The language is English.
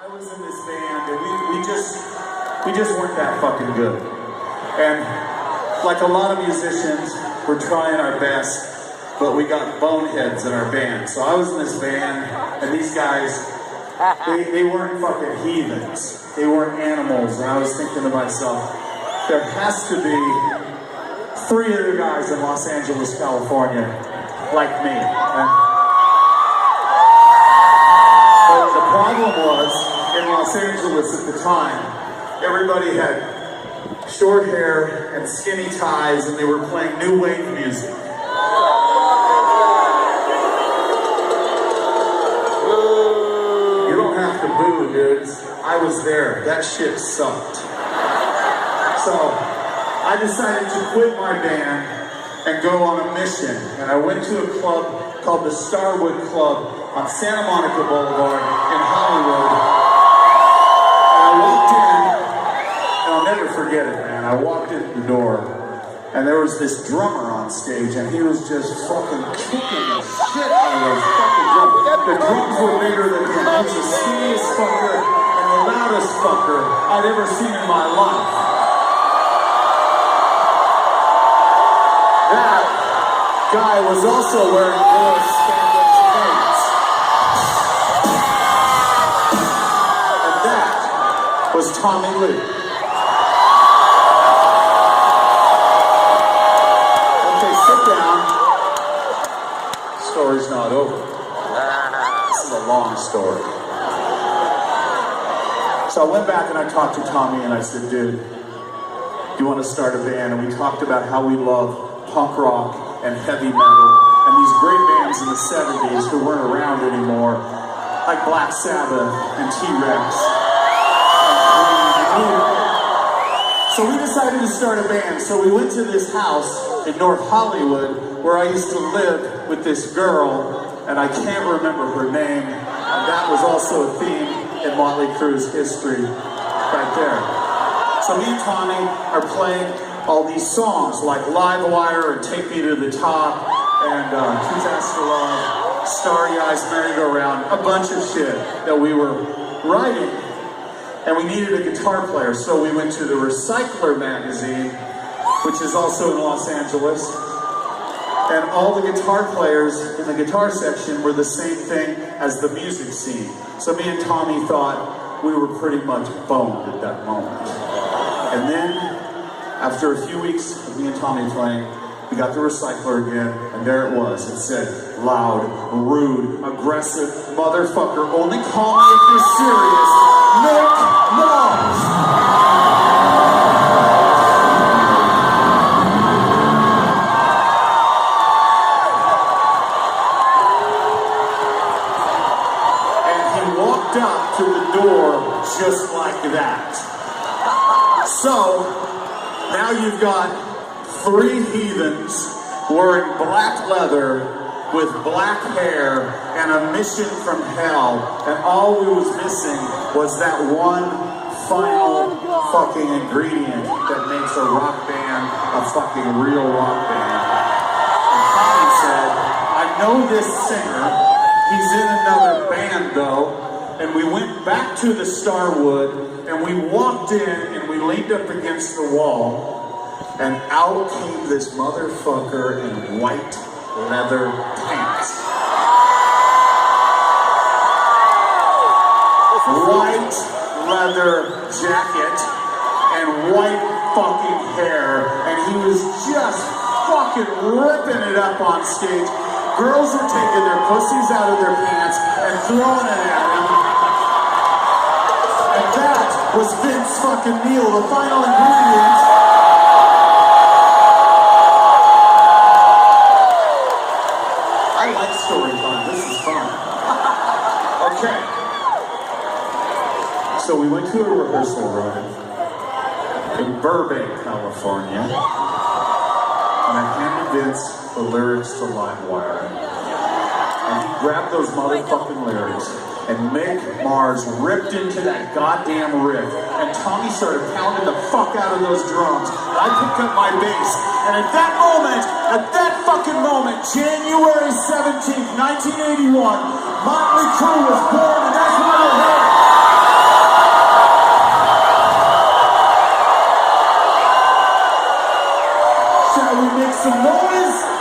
was in this band, and we just weren't that fucking good. And like a lot of musicians, we're trying our best, but we got boneheads in our band. So I was in this band, and these guys, they weren't fucking heathens. They weren't animals. And I was thinking to myself, there has to be 3 other guys in Los Angeles, California, like me. But the problem was, in Los Angeles at the time, everybody had short hair and skinny ties, and they were playing new wave music. You don't have to boo, dudes. I was there. That shit sucked. So I decided to quit my band and go on a mission. And I went to a club called the Starwood Club on Santa Monica Boulevard in Hollywood. And I walked in, and I'll never forget it, man. I walked in the door, and there was this drummer on stage, and he was just fucking kicking the shit out of those fucking drums. The drums were bigger than him. He was the skinniest fucker and the loudest fucker I'd ever seen in my life. That guy was also wearing blue spandex pants. And that was Tommy Lee. Okay, sit down. Story's not over. This is a long story. So I went back and I talked to Tommy and I said, dude, do you want to start a band? And we talked about how we love punk rock and heavy metal and these great bands in the 70s who weren't around anymore, like Black Sabbath and T-Rex. So we decided to start a band. So we went to this house in North Hollywood where I used to live with this girl, and I can't remember her name. And that was also a theme in Motley Crue's history right there. So me and Tommy are playing all these songs like Live Wire and Take Me to the Top and Too Fast for Love, Starry Eyes, Merry-Go-Round, a bunch of shit that we were writing. And we needed a guitar player, so we went to the Recycler magazine, which is also in Los Angeles. And all the guitar players in the guitar section were the same thing as the music scene. So me and Tommy thought we were pretty much boned at that moment. And then, after a few weeks of me and Tommy playing, we got the Recycler again, and there it was. It said, loud, rude, aggressive, motherfucker, only call me if you're serious, Nick Mars. And he walked up to the door just like that. So, now you've got 3 heathens wearing black leather with black hair and a mission from hell, and all we was missing was that one final fucking ingredient that makes a rock band a fucking real rock band. And Tommy said, I know this singer, he's in another band though, and we went back to the Starwood, and we walked in, and we leaned up against the wall, and out came this motherfucker in white leather pants. White leather jacket and white fucking hair, and he was just fucking ripping it up on stage. Girls are taking their pussies out of their pants and throwing it at him. And that was Vince fucking Neil, the final ingredient. I like story time, this is fun. Okay. So we went to a rehearsal run in Burbank, California, and I handed Vince the lyrics to Live Wire. And he grabbed those motherfucking lyrics, and Mick Mars ripped into that goddamn riff, and Tommy started pounding the fuck out of those drums, and I picked up my bass, and at that fucking moment, January 17th, 1981, Motley Crue was born, and that's why we're here. make some noise.